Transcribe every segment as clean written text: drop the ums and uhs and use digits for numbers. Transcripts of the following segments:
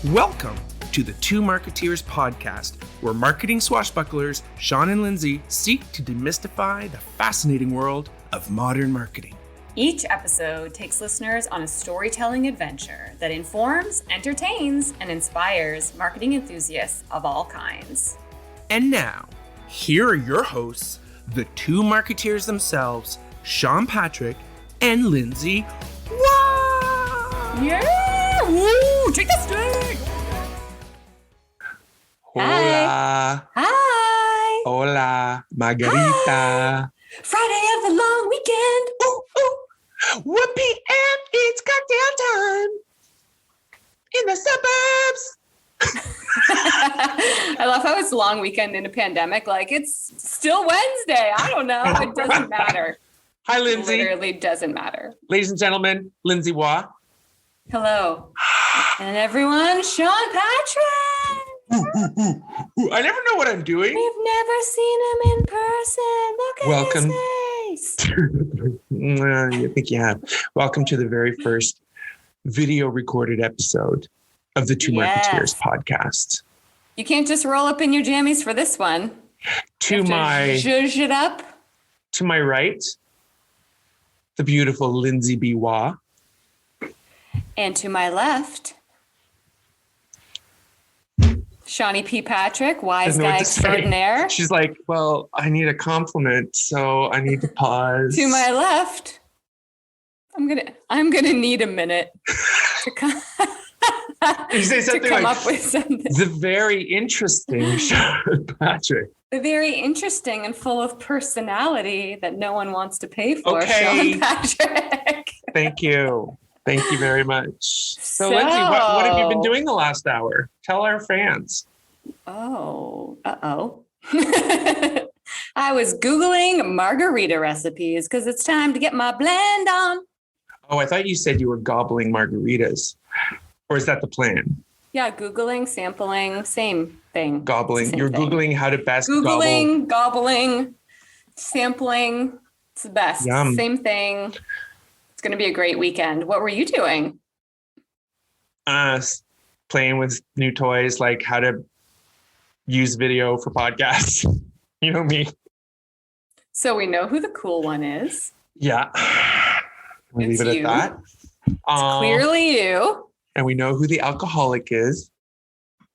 Welcome to the Two Marketeers podcast, where marketing swashbucklers Sean and Lindsay seek to demystify the fascinating world of modern marketing. Each episode takes listeners on a storytelling adventure that informs, entertains, and inspires marketing enthusiasts of all kinds. And now, here are your hosts, the two marketeers themselves, Sean Patrick and Lindsay. Wow! Yeah! Woo! Take the stick! Hola. Hi! Hola, Margarita. Friday of the long weekend! Ooh, ooh. 1 p.m. It's cocktail time in the suburbs. I love how it's a long weekend in a pandemic. Like, it's still Wednesday. I don't know. It doesn't matter. Hi, Lindsay. It literally doesn't matter. Ladies and gentlemen, Lindsay Waugh. Hello. And everyone, Sean Patrick. Ooh, I never know what I'm doing. We've never seen him in person. Look at Welcome. his face. I think you have. Welcome to the very first video recorded episode of the Two Yes. Marketeers podcast. You can't just roll up in your jammies for this one. To You have to my zhuzh it up. to my right, the beautiful Lindsay B. Waugh. And to my left, Shawnee P. Patrick, wise Doesn't know guy what to say. extraordinaire. She's like, well, I need a compliment, so I need to pause. To my left, I'm gonna need a minute to come, You say to something come like, up with something. the very interesting Sean Patrick. Very interesting and full of personality that no one wants to pay for, Okay. Sean Patrick. Thank you. Thank you very much. So Lindsay, what have you been doing the last hour? Tell our fans. Oh, uh-oh. I was Googling margarita recipes because it's time to get my blend on. Oh, I thought you said you were gobbling margaritas. Or is that the plan? Yeah, Googling, sampling, same thing. Gobbling. Same You're thing. Googling how to best Googling, gobbling, sampling. It's the best. Yum. Same thing. It's going to be a great weekend. What were you doing? Playing with new toys, like how to use video for podcasts. You know me. So we know who the cool one is. Yeah. We'll It's leave it you. at that. It's clearly you. And we know who the alcoholic is.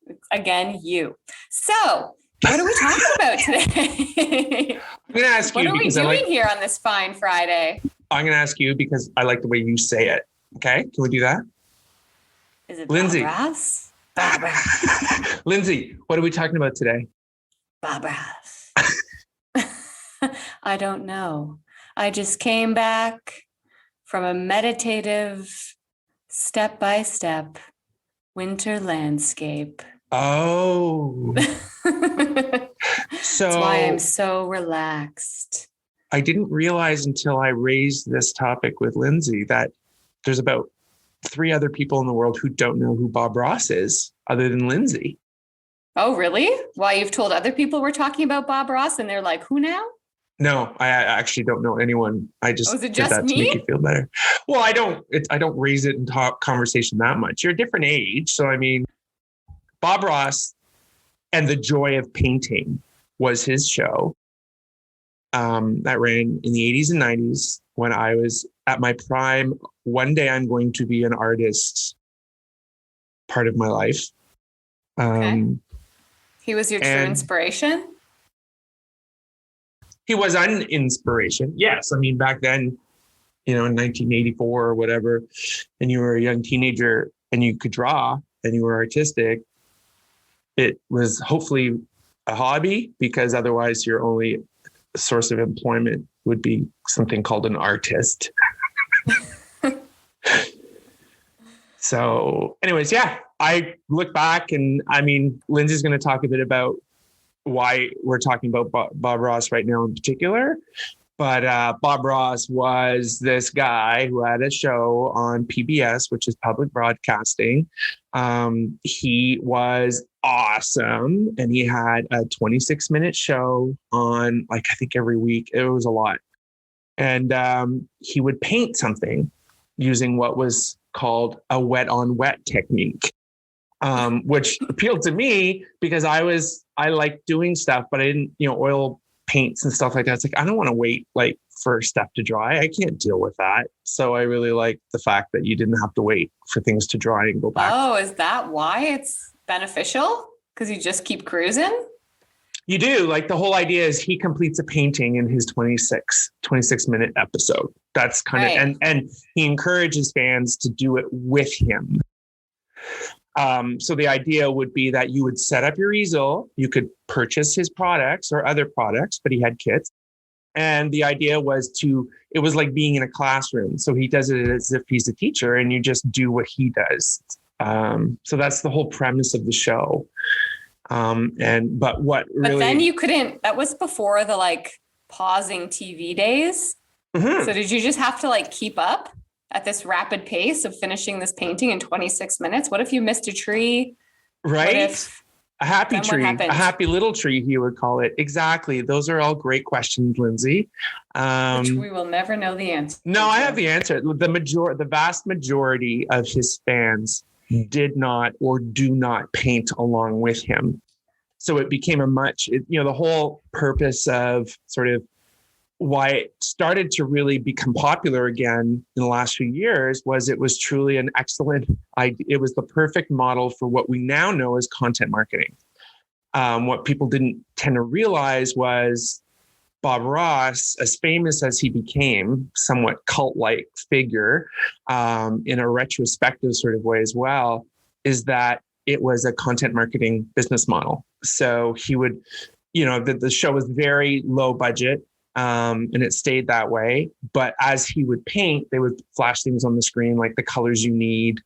It's, again, you. So what are we talking about today? I'm going to ask What you are we because doing here on this fine Friday? I'm going to ask you because I like the way you say it. Okay? Can we do that? Is it Lindsay. Bob Ross? Bob Ross. Lindsay, what are we talking about today? Bob Ross. I don't know. I just came back from a meditative, step-by-step winter landscape. Oh. That's So why I'm so relaxed. I didn't realize until I raised this topic with Lindsay that there's about 3 other people in the world who don't know who Bob Ross is other than Lindsay. Oh, really? Why, you've told other people we're talking about Bob Ross and they're like, who now? No, I actually don't know anyone. I just Oh, is it did just that to me? make you feel better. Well, I don't raise it in conversation that much. You're a different age. So, I mean, Bob Ross and the Joy of Painting was his show that ran in the 80s and 90s when I was at my prime. One day I'm going to be an artist part of my life. Okay. He was your true and- inspiration? He was an inspiration. Yes. I mean, back then, in 1984 or whatever, and you were a young teenager and you could draw and you were artistic, it was hopefully a hobby, because otherwise your only source of employment would be something called an artist. So anyways, yeah, I look back and I mean, Lindsay's going to talk a bit about why we're talking about Bob Ross right now in particular. But Bob Ross was this guy who had a show on PBS, which is public broadcasting. He was awesome. And he had a 26-minute show on, like, I think every week. It was a lot. And he would paint something using what was called a wet on wet technique. which appealed to me because I like doing stuff, but I didn't, oil paints and stuff like that. It's like, I don't want to wait like for stuff to dry. I can't deal with that. So I really like the fact that you didn't have to wait for things to dry and go back. Oh, is that why it's beneficial? Because you just keep cruising? You do. Like the whole idea is he completes a painting in his 26 minute episode. That's kind of, and he encourages fans to do it with him. So the idea would be that you would set up your easel, you could purchase his products or other products, but he had kits. And the idea was it was like being in a classroom. So he does it as if he's a teacher and you just do what he does. So that's the whole premise of the show. But then you couldn't, that was before the like pausing TV days. Mm-hmm. So did you just have to like keep up at this rapid pace of finishing this painting in 26 minutes? What if you missed a tree? Right. A happy tree, a happy little tree, he would call it. Exactly. Those are all great questions, Lindsay. Which we will never know the answer. No, I have the answer. The vast majority of his fans did not or do not paint along with him. So it became the whole purpose of sort of why it started to really become popular again in the last few years was it was truly an excellent idea. It was the perfect model for what we now know as content marketing. What people didn't tend to realize was Bob Ross, as famous as he became, somewhat cult-like figure in a retrospective sort of way as well, is that it was a content marketing business model. So he would, the show was very low budget. And it stayed that way. But as he would paint, they would flash things on the screen, like the colors you need,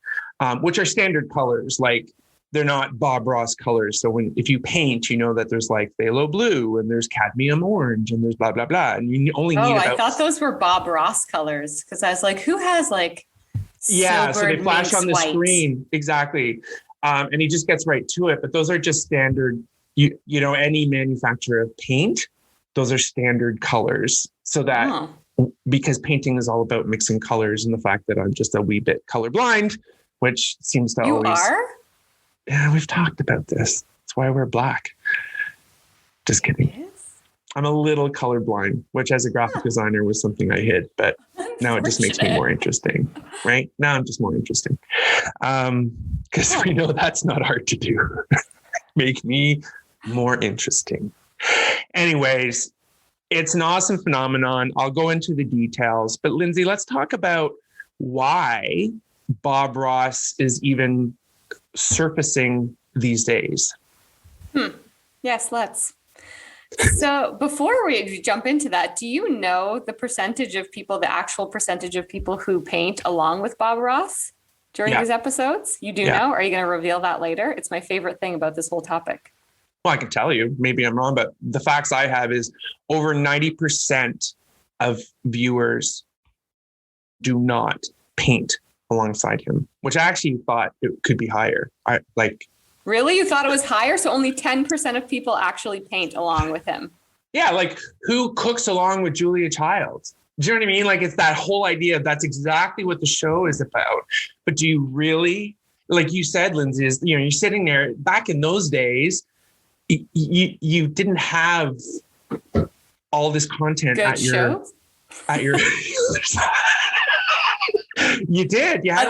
which are standard colors. Like they're not Bob Ross colors. So if you paint, you know that there's like phthalo blue and there's cadmium orange and there's blah, blah, blah. And you only need I thought those were Bob Ross colors. Cause I was like, who has like, so they flash on the screen. Exactly. And he just gets right to it. But those are just standard, any manufacturer of paint, those are standard colors. So that because painting is all about mixing colors and the fact that I'm just a wee bit colorblind, which seems to always. You are? Yeah, we've talked about this. That's why I wear black. Just kidding. Yes. I'm a little colorblind, which as a graphic designer was something I hid, but now it just makes me more interesting, right? Now I'm just more interesting. Because we know that's not hard to do. Make me more interesting. Anyways, it's an awesome phenomenon. I'll go into the details, but Lindsay, let's talk about why Bob Ross is even surfacing these days. Yes, let's. So before we jump into that, do you know the actual percentage of people who paint along with Bob Ross during these episodes? You do know? Are you going to reveal that later? It's my favorite thing about this whole topic. Well, I can tell you, maybe I'm wrong, but the facts I have is over 90% of viewers do not paint alongside him, which I actually thought it could be higher. Really? You thought it was higher? So only 10% of people actually paint along with him. Yeah. Like who cooks along with Julia Childs? Do you know what I mean? Like it's that whole idea. That's exactly what the show is about. But do you really, like you said, Lindsay, is, you're sitting there back in those days, you didn't have all this content at your you did. You had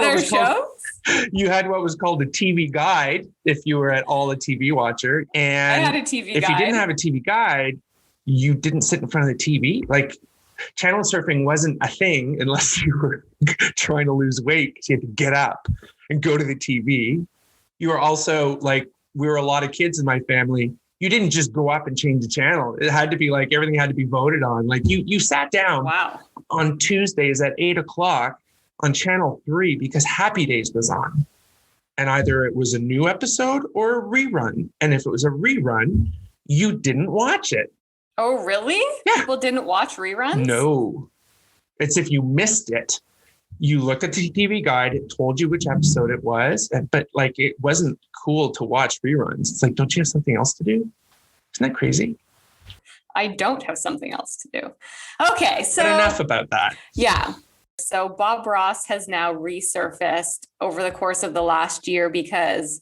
you had what was called a TV guide if you were at all a TV watcher. And I had a TV guide. If you didn't have a TV guide, you didn't sit in front of the TV. Like channel surfing wasn't a thing unless you were trying to lose weight because you had to get up and go to the TV. You were also like, we were a lot of kids in my family. You didn't just go up and change the channel. It had to be like, everything had to be voted on. Like you sat down on Tuesdays at 8:00 on channel 3 because Happy Days was on. And either it was a new episode or a rerun. And if it was a rerun, you didn't watch it. Oh, really? Yeah. People didn't watch reruns? No. It's if you missed it. You looked at the TV guide, it told you which episode it was, but like it wasn't cool to watch reruns. It's like, don't you have something else to do? Isn't that crazy? I don't have something else to do. Okay, so but enough about that. Yeah. So Bob Ross has now resurfaced over the course of the last year because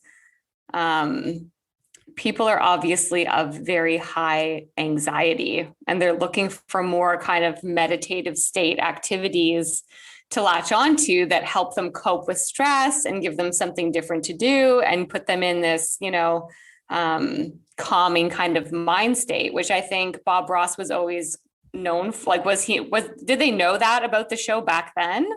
people are obviously of very high anxiety, and they're looking for more kind of meditative state activities to latch onto that help them cope with stress and give them something different to do and put them in this, calming kind of mind state, which I think Bob Ross was always known for. Like, did they know that about the show back then?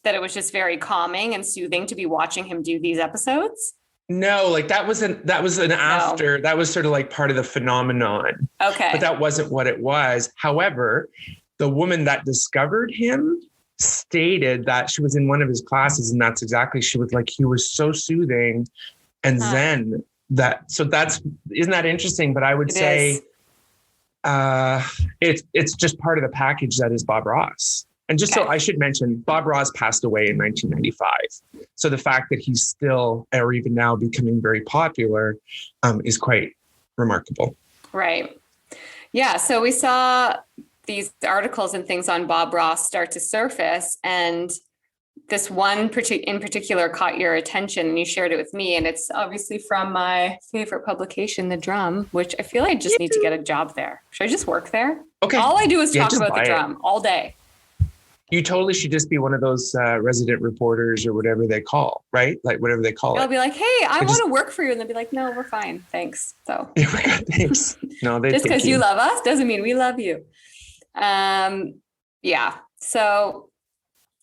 That it was just very calming and soothing to be watching him do these episodes? No, like that was sort of like part of the phenomenon. Okay. But that wasn't what it was. However, the woman that discovered him stated that she was in one of his classes, and that's exactly, she was like, he was so soothing and zen isn't that interesting? But I would say it's just part of the package that is Bob Ross. And just so I should mention, Bob Ross passed away in 1995. So the fact that he's still, or even now, becoming very popular is quite remarkable. Right. Yeah. So we saw these articles and things on Bob Ross start to surface, and this one in particular caught your attention, and you shared it with me. And it's obviously from my favorite publication, The Drum, which I feel I just need to get a job there. Should I just work there? Okay. All I do is talk about The Drum all day. You totally should just be one of those resident reporters or whatever they call, right? Like whatever they call it. I'll be like, hey, I want to work for you. And they'll be like, no, we're fine. Thanks. So thanks. No, just because you love us doesn't mean we love you. Yeah. So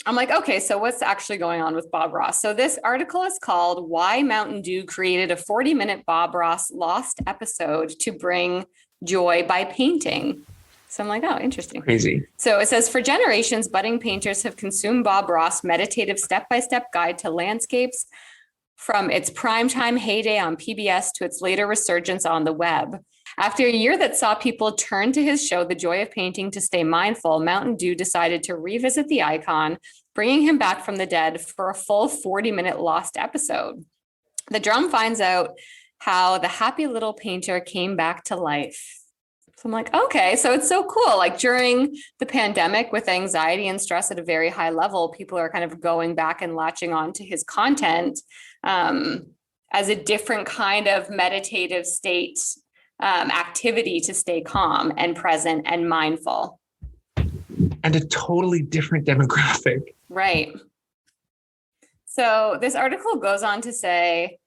I'm like, okay, so what's actually going on with Bob Ross? So this article is called Why Mountain Dew Created a 40-minute Bob Ross Lost Episode to Bring Joy by Painting. So I'm like, oh, interesting. Crazy. So it says, for generations, budding painters have consumed Bob Ross' meditative step-by-step guide to landscapes from its primetime heyday on PBS to its later resurgence on the web. After a year that saw people turn to his show, The Joy of Painting, to stay mindful, Mountain Dew decided to revisit the icon, bringing him back from the dead for a full 40-minute Lost episode. The Drum finds out how the happy little painter came back to life. So I'm like, okay, so it's so cool. Like during the pandemic with anxiety and stress at a very high level, people are kind of going back and latching on to his content as a different kind of meditative state activity to stay calm and present and mindful. And a totally different demographic. Right. So this article goes on to say,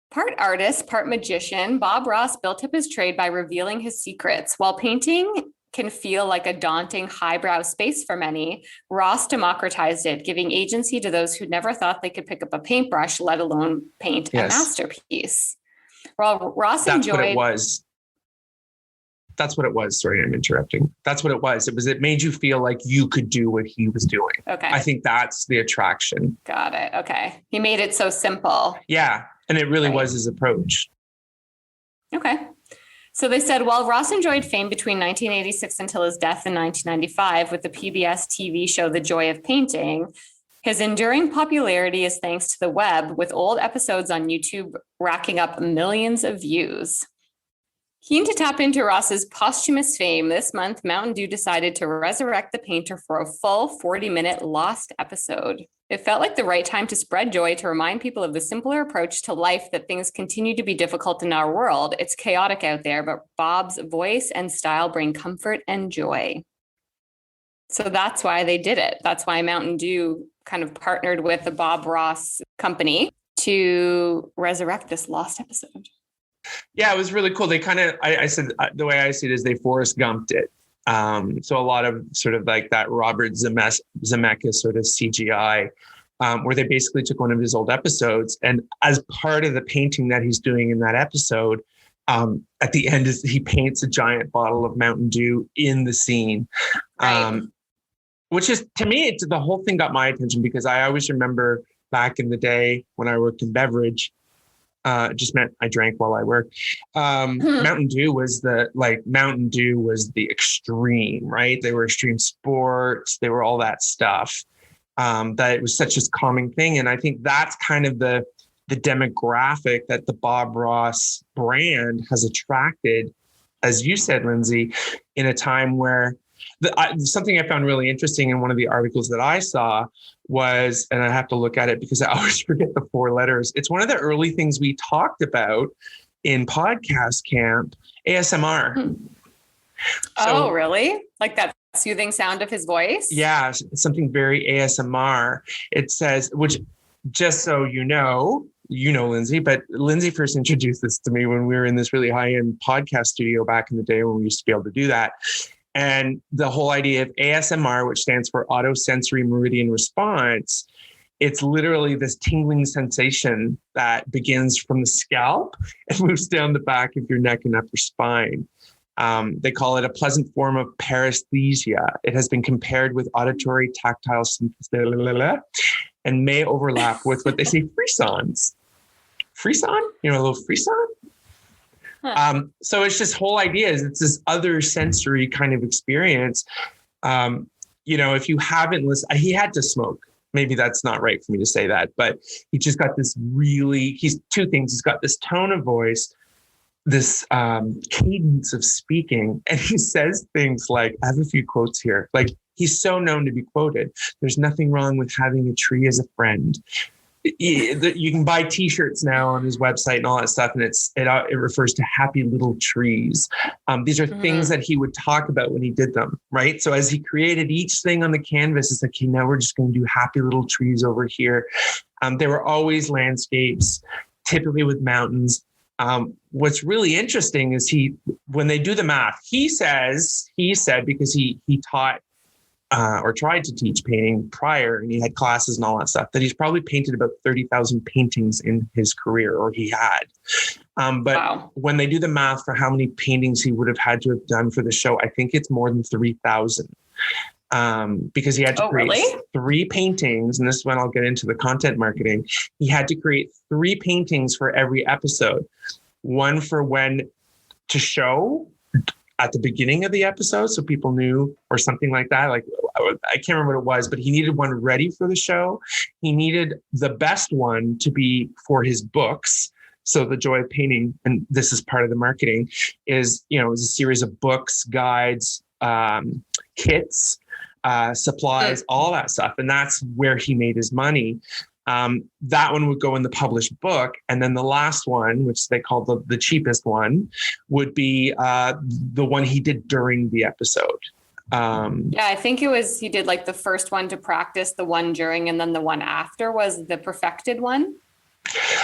part artist, part magician, Bob Ross built up his trade by revealing his secrets. While painting can feel like a daunting highbrow space for many, Ross democratized it, giving agency to those who never thought they could pick up a paintbrush, let alone paint a masterpiece. Well, Ross enjoyed... That's what it was. That's what it was. Sorry, I'm interrupting. That's what it was. It made you feel like you could do what he was doing. Okay. I think that's the attraction. Got it. Okay. He made it so simple. Yeah. And it really was his approach. Okay. So they said, while Ross enjoyed fame between 1986 until his death in 1995 with the PBS TV show The Joy of Painting, his enduring popularity is thanks to the web, with old episodes on YouTube racking up millions of views. Keen to tap into Ross's posthumous fame, this month, Mountain Dew decided to resurrect the painter for a full 40-minute Lost episode. It felt like the right time to spread joy, to remind people of the simpler approach to life, that things continue to be difficult in our world. It's chaotic out there, but Bob's voice and style bring comfort and joy. So that's why they did it. That's why Mountain Dew kind of partnered with the Bob Ross company to resurrect this lost episode. Yeah, it was really cool. They kind of, I said, the way I see it is they Forrest Gumped it. So a lot of sort of like that Robert Zemeckis sort of CGI, where they basically took one of his old episodes, and as part of the painting that he's doing in that episode, at the end he paints a giant bottle of Mountain Dew in the scene. Right. Which is, to me, the whole thing got my attention, because I always remember back in the day when I worked in beverage, just meant I drank while I worked. Mountain Dew was the extreme, right? They were extreme sports. They were all that stuff. That it was such a calming thing. And I think that's kind of the demographic that the Bob Ross brand has attracted, as you said, Lindsay, in a time where something I found really interesting in one of the articles that I saw was, and I have to look at it because I always forget the 4 letters. It's one of the early things we talked about in podcast camp, ASMR. Oh, really? Like that soothing sound of his voice? Yeah, something very ASMR. It says, which just so you know, Lindsay, but Lindsay first introduced this to me when we were in this really high-end podcast studio back in the day when we used to be able to do that. And the whole idea of ASMR, which stands for autosensory meridian response, it's literally this tingling sensation that begins from the scalp and moves down the back of your neck and upper spine. They call it a pleasant form of paresthesia. It has been compared with auditory tactile sympathesis and may overlap with what they say frissons. Frisson? A little frisson? Huh. So it's this whole idea is it's this other sensory kind of experience. If you haven't listened, he had to smoke. Maybe that's not right for me to say that, but he just got this he's 2 things. He's got this tone of voice, this cadence of speaking, and he says things like, I have a few quotes here. Like, he's so known to be quoted. There's nothing wrong with having a tree as a friend. You can buy T-shirts now on his website and all that stuff, and it refers to happy little trees. These are things that he would talk about when he did them, right? So as he created each thing on the canvas, it's like, okay, now we're just going to do happy little trees over here. There were always landscapes, typically with mountains. What's really interesting is when they do the math, he said, because he taught or tried to teach painting prior, and he had classes and all that stuff, that he's probably painted about 30,000 paintings in his career, or he had. But when they do the math for how many paintings he would have had to have done for the show, I think it's more than 3,000. Because he had to create 3 paintings. And this is when I'll get into the content marketing. He had to create 3 paintings for every episode. One for when to show at the beginning of the episode, so people knew, or something like that. Like, I can't remember what it was, but he needed one ready for the show. He needed the best one to be for his books. So the joy of painting, and this is part of the marketing, is, it was a series of books, guides, kits, supplies, all that stuff. And that's where he made his money. That one would go in the published book. And then the last one, which they call the cheapest one, would be the one he did during the episode. I think he did like the first one to practice, the one during, and then the one after was the perfected one.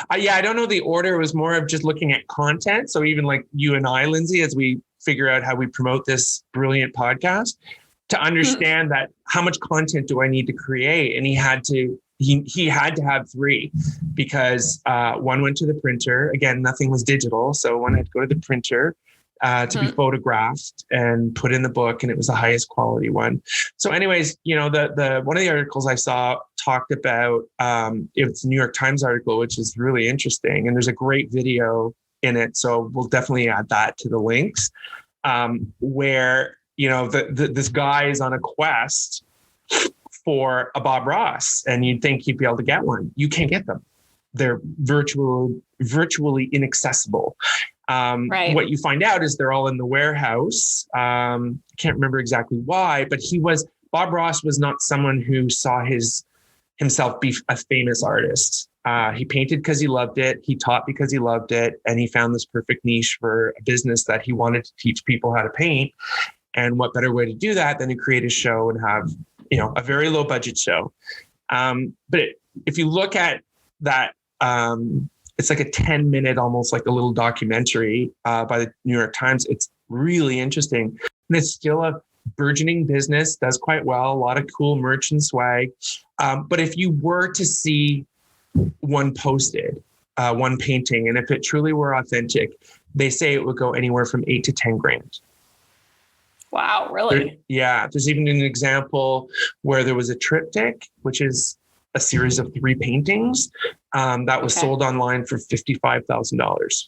I don't know the order. It was more of just looking at content. So even like you and I, Lindsay, as we figure out how we promote this brilliant podcast, to understand that how much content do I need to create? And he had to have 3 because one went to the printer. Again, nothing was digital. So one had to go to the printer to be photographed and put in the book. And it was the highest quality one. So anyways, the one of the articles I saw talked about, it's a New York Times article, which is really interesting. And there's a great video in it. So we'll definitely add that to the links where, this guy is on a quest for a Bob Ross, and you'd think you'd be able to get one. You can't get them. They're virtually inaccessible. Right. What you find out is they're all in the warehouse. Can't remember exactly why, but Bob Ross was not someone who saw himself be a famous artist. He painted because he loved it. He taught because he loved it. And he found this perfect niche for a business that he wanted to teach people how to paint. And what better way to do that than to create a show and have, a very low budget show. But if you look at that, it's like a 10-minute, almost like a little documentary by the New York Times. It's really interesting. And it's still a burgeoning business, does quite well, a lot of cool merch and swag. But if you were to see one posted, one painting, and if it truly were authentic, they say it would go anywhere from 8 to 10 grand. Wow, really? There's even an example where there was a triptych, which is a series of 3 paintings that was sold online for $55,000.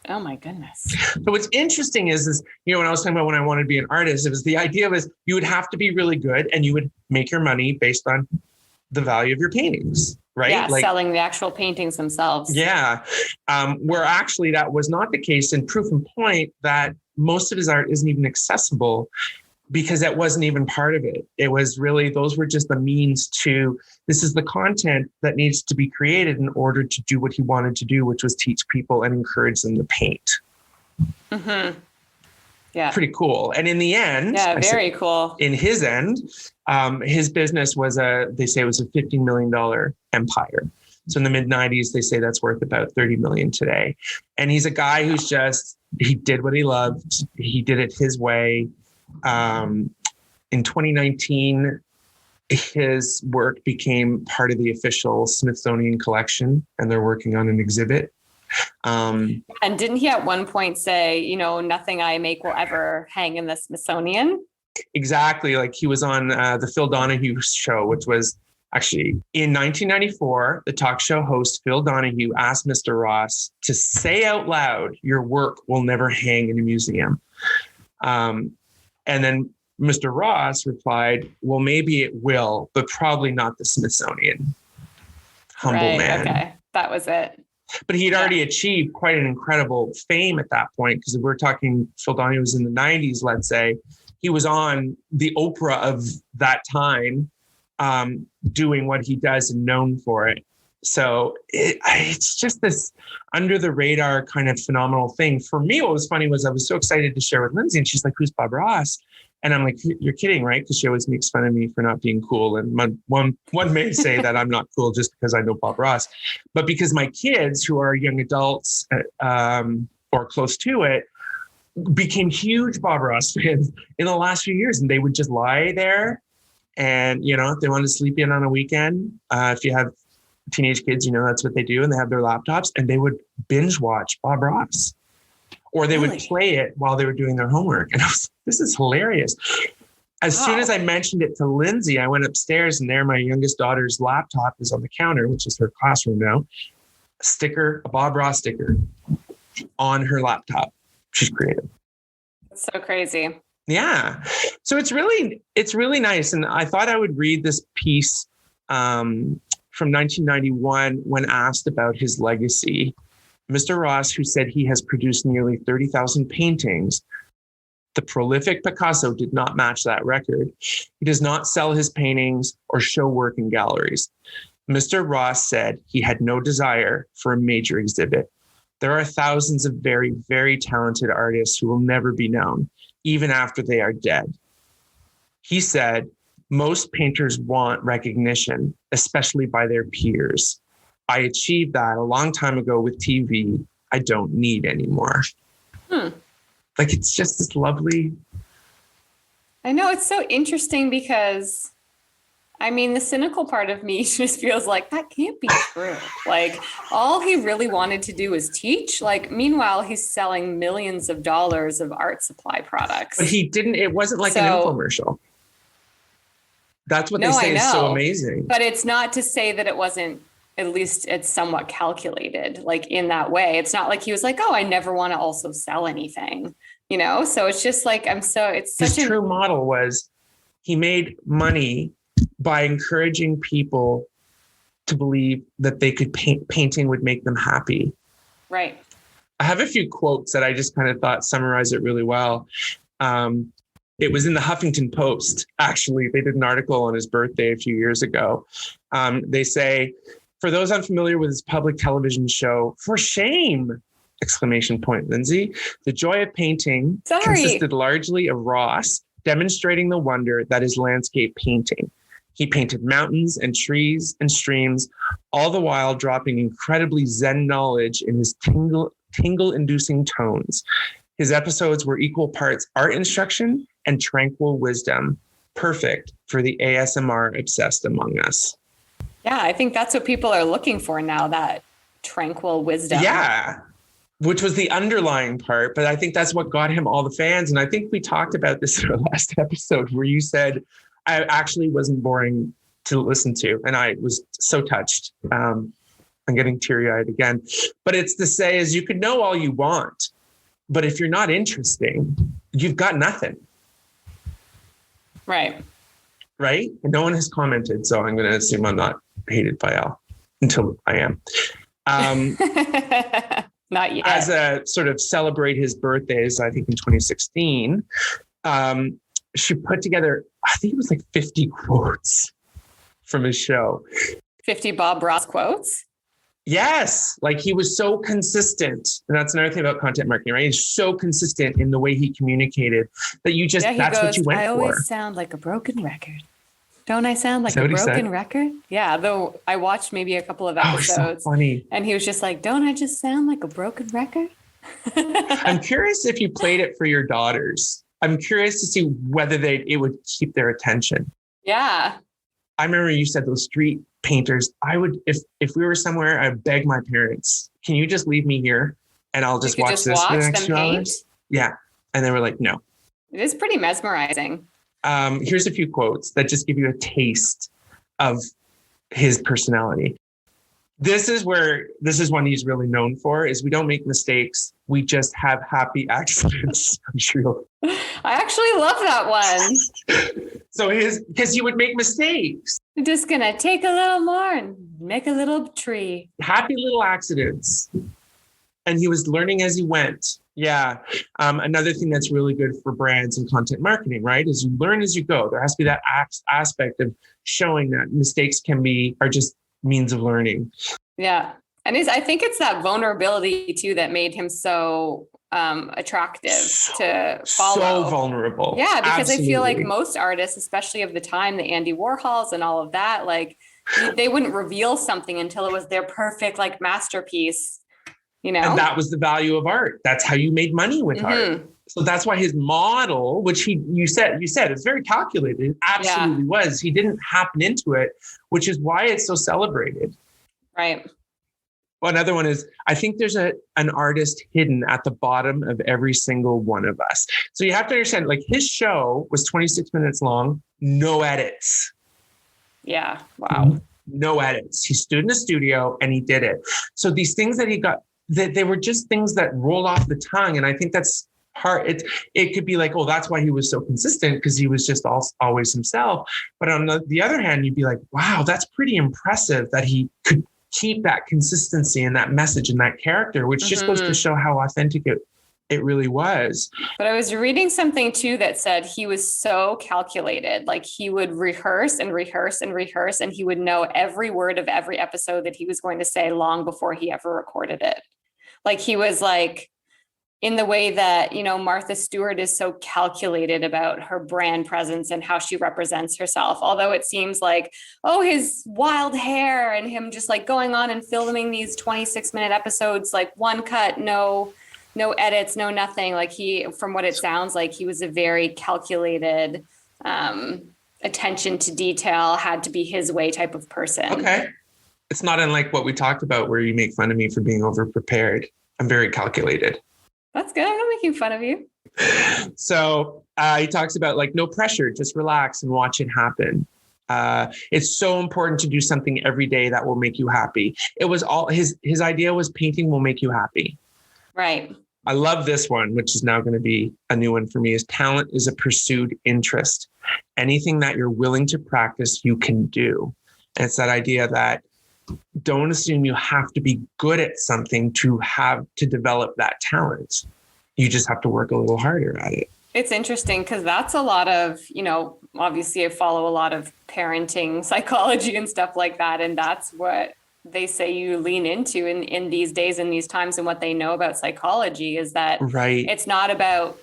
Oh my goodness. So what's interesting is, when I was talking about when I wanted to be an artist, it was the idea was you would have to be really good and you would make your money based on the value of your paintings, right? Yeah, selling the actual paintings themselves. Yeah. Where actually that was not the case, and proof in point that most of his art isn't even accessible. because that wasn't even part of it. It was really, those were just the means to, this is the content that needs to be created in order to do what he wanted to do, which was teach people and encourage them to paint. Mm-hmm. Yeah. Pretty cool. And in the end, very cool. In his end, his business was they say it was a $15 million empire. So in the mid 90s, they say that's worth about 30 million today. And he's a guy who's he did what he loved. He did it his way. In 2019, his work became part of the official Smithsonian collection, and they're working on an exhibit. And didn't he at one point say, nothing I make will ever hang in the Smithsonian? Exactly. Like he was on the Phil Donahue show, which was actually in 1994, the talk show host Phil Donahue asked Mr. Ross to say out loud, your work will never hang in a museum. And then Mr. Ross replied, well, maybe it will, but probably not the Smithsonian. Humble man. Okay. That was it. But he'd already achieved quite an incredible fame at that point, because we're talking Phil Donahue was in the 90s, let's say. He was on the Oprah of that time, doing what he does and known for it. So it's just this under the radar kind of phenomenal thing. For me, what was funny was I was so excited to share with Lindsay, and she's like, who's Bob Ross? And I'm like, you're kidding, right? Because she always makes fun of me for not being cool. And one may say that I'm not cool just because I know Bob Ross, but because my kids, who are young adults or close to it, became huge Bob Ross fans in the last few years. And they would just lie there. And, if they want to sleep in on a weekend, if you have teenage kids, that's what they do. And they have their laptops and they would binge watch Bob Ross. Or they would play it while they were doing their homework. And I was, this is hilarious. As soon as I mentioned it to Lindsay, I went upstairs and there my youngest daughter's laptop is on the counter, which is her classroom now. A Bob Ross sticker on her laptop. She's creative. That's so crazy. Yeah. So it's really nice. And I thought I would read this piece from 1991 when asked about his legacy. Mr. Ross, who said he has produced nearly 30,000 paintings, the prolific Picasso did not match that record. He does not sell his paintings or show work in galleries. Mr. Ross said he had no desire for a major exhibit. There are thousands of very, very talented artists who will never be known, even after they are dead. He said, most painters want recognition, especially by their peers. I achieved that a long time ago with TV. I don't need anymore. Like, it's just this lovely. I know, it's so interesting because, the cynical part of me just feels like that can't be true. Like, all he really wanted to do was teach. Like, meanwhile, he's selling millions of dollars of art supply products. But it wasn't like an infomercial. That's what they say is so amazing. But it's not to say that it wasn't. At least it's somewhat calculated, like in that way. It's not like he was like, oh, I never want to also sell anything, So it's just like, his true model was he made money by encouraging people to believe that they could painting would make them happy. Right. I have a few quotes that I just kind of thought summarize it really well. It was in the Huffington Post. Actually, they did an article on his birthday a few years ago. They say, for those unfamiliar with his public television show, for shame! ! Lindsay. The joy of painting consisted largely of Ross demonstrating the wonder that is landscape painting. He painted mountains and trees and streams, all the while dropping incredibly Zen knowledge in his tingle-inducing tones. His episodes were equal parts art instruction and tranquil wisdom, perfect for the ASMR obsessed among us. Yeah, I think that's what people are looking for now, that tranquil wisdom. Yeah, which was the underlying part. But I think that's what got him all the fans. And I think we talked about this in our last episode where you said, I actually wasn't boring to listen to. And I was so touched. I'm getting teary-eyed again. But it's to say is you could know all you want, but if you're not interesting, you've got nothing. Right. Right? And no one has commented. So I'm going to assume I'm not hated by Al until I am. Not yet. As a sort of celebrate his birthdays, I think in 2016, she put together, I think it was like 50 quotes from his show. 50 Bob Ross quotes? Yes. Like he was so consistent. And that's another thing about content marketing, right? He's so consistent in the way he communicated that you just, that's goes, what you went I for. always sound like a broken record. Don't I sound like Is that a what he broken said? record? Yeah, though I watched maybe a couple of Oh, he's episodes so funny. and he was just like, don't I just sound like a broken record? I'm curious if you played it for your daughters. I'm curious to see whether it would keep their attention. Yeah. I remember you said those street painters. I would, if we were somewhere, I'd beg my parents, can you just leave me here and I'll just watch this for the next 2 hours? Yeah. And they were like, no. It is pretty mesmerizing. Here's a few quotes that just give you a taste of his personality. This is one he's really known for, is we don't make mistakes. We just have happy accidents. I'm sure. I actually love that one. So because he would make mistakes. I'm just going to take a little more and make a little tree. Happy little accidents. And he was learning as he went. Yeah. Another thing that's really good for brands and content marketing, right, is you learn as you go. There has to be that aspect of showing that mistakes are just means of learning. Yeah. And I think it's that vulnerability too that made him so attractive to follow. So vulnerable. Yeah, because Absolutely. I feel like most artists, especially of the time, the Andy Warhols and all of that, like they wouldn't reveal something until it was their perfect like masterpiece, you know? And that was the value of art. That's how you made money with art. So that's why his model, which you said it's very calculated. It absolutely was. He didn't happen into it, which is why it's so celebrated. Right. Well, another one is, I think there's an artist hidden at the bottom of every single one of us. So you have to understand, like his show was 26 minutes long, no edits. Yeah. Wow. No edits. He stood in the studio and he did it. So these things that he got, they were just things that rolled off the tongue. And I think that's hard. It could be like, oh, that's why he was so consistent, because he was just always himself. But on the other hand, you'd be like, wow, that's pretty impressive that he could keep that consistency and that message and that character, which just goes to show how authentic it really was. But I was reading something too that said he was so calculated. Like he would rehearse and rehearse and rehearse, and he would know every word of every episode that he was going to say long before he ever recorded it. Like he was like, in the way that, you know, Martha Stewart is so calculated about her brand presence and how she represents herself. Although it seems like, oh, his wild hair and him just like going on and filming these 26-minute episodes, like one cut, no edits, no nothing. Like from what it sounds like, he was a very calculated, attention to detail, had to be his way type of person. Okay. It's not unlike what we talked about where you make fun of me for being over-prepared. I'm very calculated. That's good. I'm not making fun of you. So he talks about like no pressure, just relax and watch it happen. It's so important to do something every day that will make you happy. It was all his idea was painting will make you happy. Right. I love this one, which is now going to be a new one for me, is talent is a pursued interest. Anything that you're willing to practice, you can do. And it's that idea that don't assume you have to be good at something to develop that talent. You just have to work a little harder at it. It's interesting because that's a lot of, you know, obviously I follow a lot of parenting psychology and stuff like that. And that's what they say you lean into in these days and these times, and what they know about psychology is that it's not about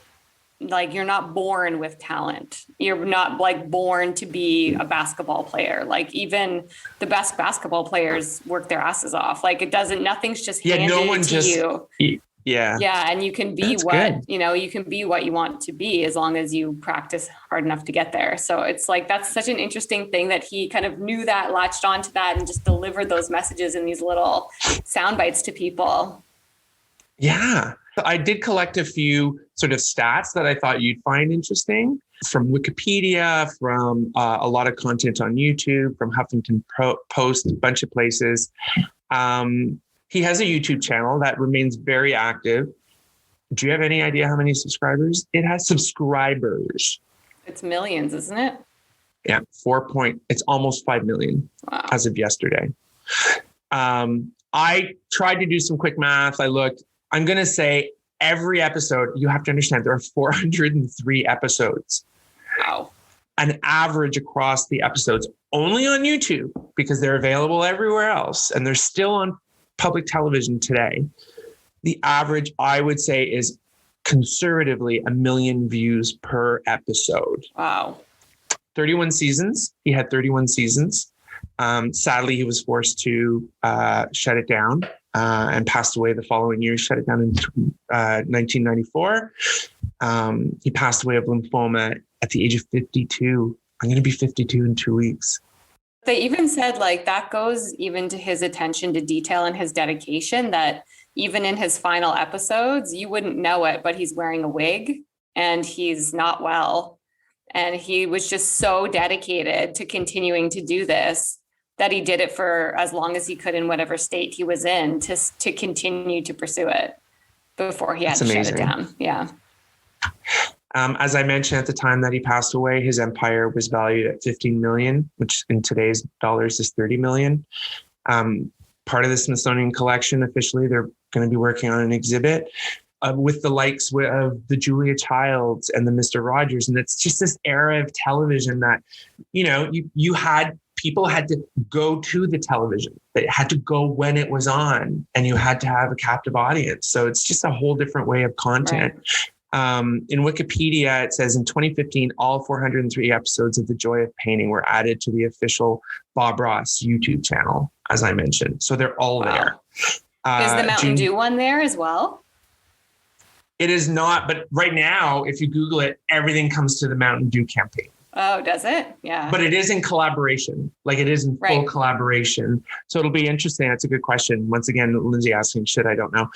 like, you're not born with talent. You're not like born to be a basketball player. Like even the best basketball players work their asses off. Like nothing's just handed to you. Yeah. And you can be you can be what you want to be as long as you practice hard enough to get there. So it's like, that's such an interesting thing that he kind of knew that, latched onto that, and just delivered those messages in these little sound bites to people. Yeah. I did collect a few sort of stats that I thought you'd find interesting from Wikipedia, from a lot of content on YouTube, from Huffington Post, a bunch of places. He has a YouTube channel that remains very active. Do you have any idea how many subscribers it has? Subscribers. It's millions, isn't it? Yeah, it's almost 5 million as of yesterday. I tried to do some quick math. I looked. I'm going to say every episode, you have to understand there are 403 episodes. an average across the episodes, only on YouTube because they're available everywhere else and they're still on public television today. The average, I would say, is conservatively 1 million views per episode. Wow. 31 seasons. He had 31 seasons. Sadly, he was forced to shut it down and passed away the following year. He shut it down in 1994. He passed away of lymphoma at the age of 52. I'm going to be 52 in 2 weeks. They even said like that goes even to his attention to detail and his dedication, that even in his final episodes, you wouldn't know it, but he's wearing a wig and he's not well. And he was just so dedicated to continuing to do this that he did it for as long as he could in whatever state he was in to continue to pursue it before he had to shut it down. Yeah. As I mentioned, at the time that he passed away, his empire was valued at 15 million, which in today's dollars is 30 million. Part of the Smithsonian collection, officially, they're going to be working on an exhibit with the likes of the Julia Childs and the Mr. Rogers. And it's just this era of television that, you had people had to go to the television. They had to go when it was on, and you had to have a captive audience. So it's just a whole different way of content. Right. In Wikipedia, it says in 2015, all 403 episodes of The Joy of Painting were added to the official Bob Ross YouTube channel, as I mentioned. So they're all there. Is the Mountain Dew one there as well? It is not, but right now, if you Google it, everything comes to the Mountain Dew campaign. Oh, does it? Yeah. But it is in collaboration. Like it is in full collaboration. So it'll be interesting. That's a good question. Once again, Lindsay asking shit I don't know.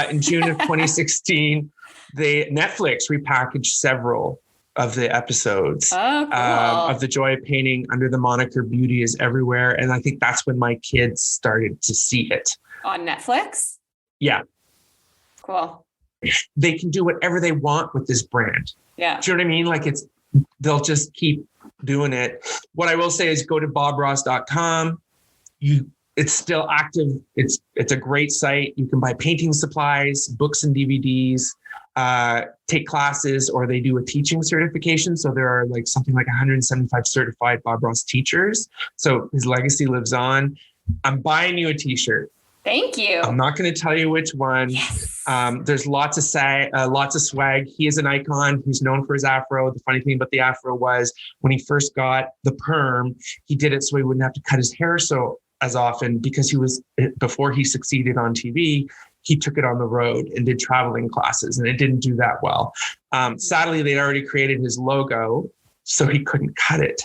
In June of 2016, Netflix repackaged several of the episodes of The Joy of Painting under the moniker Beauty is Everywhere. And I think that's when my kids started to see it. On Netflix? Yeah. Cool. They can do whatever they want with this brand. Yeah. Do you know what I mean? Like they'll just keep doing it. What I will say is go to bobross.com. It's still active. It's a great site. You can buy painting supplies, books and DVDs, take classes, or they do a teaching certification. So there are something like 175 certified Bob Ross teachers. So his legacy lives on. I'm buying you a t-shirt. Thank you. I'm not going to tell you which one. Yes. There's lots of swag. He is an icon. He's known for his afro. The funny thing about the afro was when he first got the perm, he did it so he wouldn't have to cut his hair as often, because before he succeeded on TV, he took it on the road and did traveling classes, and it didn't do that well. Sadly, they'd already created his logo, so he couldn't cut it.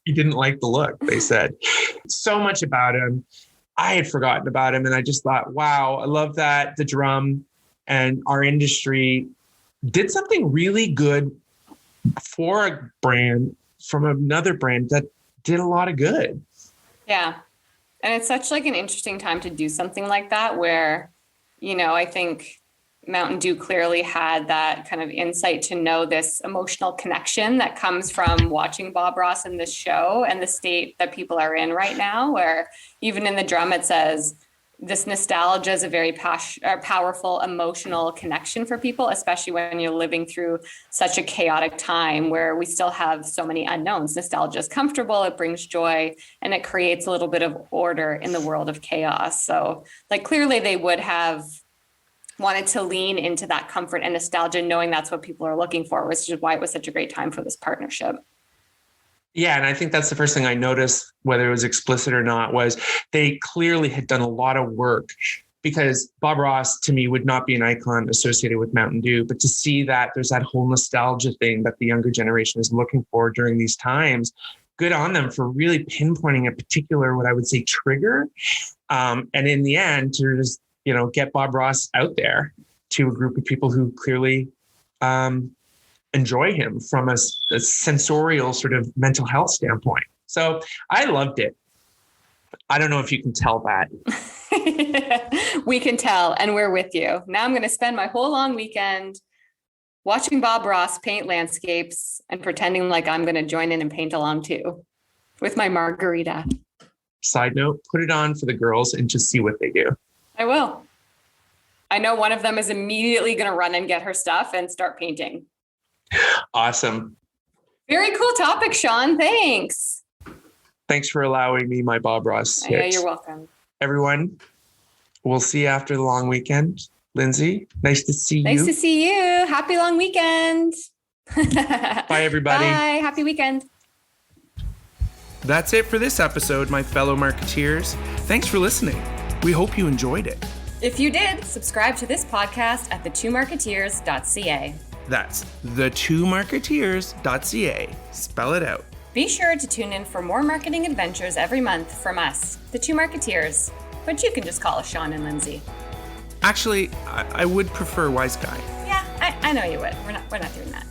He didn't like the look, they said. So much about him. I had forgotten about him, and I just thought, wow, I love that the drum and our industry did something really good for a brand from another brand that did a lot of good. Yeah. And it's such an interesting time to do something like that where, I think Mountain Dew clearly had that kind of insight to know this emotional connection that comes from watching Bob Ross in this show and the state that people are in right now, where even in the drum, it says this nostalgia is a very powerful emotional connection for people, especially when you're living through such a chaotic time where we still have so many unknowns. Nostalgia is comfortable, it brings joy, and it creates a little bit of order in the world of chaos. So clearly they would have wanted to lean into that comfort and nostalgia, knowing that's what people are looking for, which is why it was such a great time for this partnership. Yeah. And I think that's the first thing I noticed, whether it was explicit or not, was they clearly had done a lot of work, because Bob Ross to me would not be an icon associated with Mountain Dew, but to see that there's that whole nostalgia thing that the younger generation is looking for during these times, good on them for really pinpointing a particular, what I would say, trigger. And in the end, to just, get Bob Ross out there to a group of people who clearly enjoy him from a sensorial sort of mental health standpoint. So I loved it. I don't know if you can tell that. We can tell, and we're with you. Now I'm going to spend my whole long weekend watching Bob Ross paint landscapes and pretending like I'm going to join in and paint along too with my margarita. Side note, put it on for the girls and just see what they do. I will. I know one of them is immediately going to run and get her stuff and start painting. Awesome. Very cool topic, Sean. Thanks. Thanks for allowing me my Bob Ross hit. Yeah, you're welcome. Everyone, we'll see you after the long weekend. Lindsay, nice to see you. Nice to see you. Happy long weekend. Bye, everybody. Bye. Happy weekend. That's it for this episode, my fellow marketeers. Thanks for listening. We hope you enjoyed it. If you did, subscribe to this podcast at the2marketeers.ca. That's the2marketeers.ca. Spell it out. Be sure to tune in for more marketing adventures every month from us, the Two Marketeers, but you can just call us Sean and Lindsay. Actually, I would prefer Wise Guy. Yeah, I know you would. We're not doing that.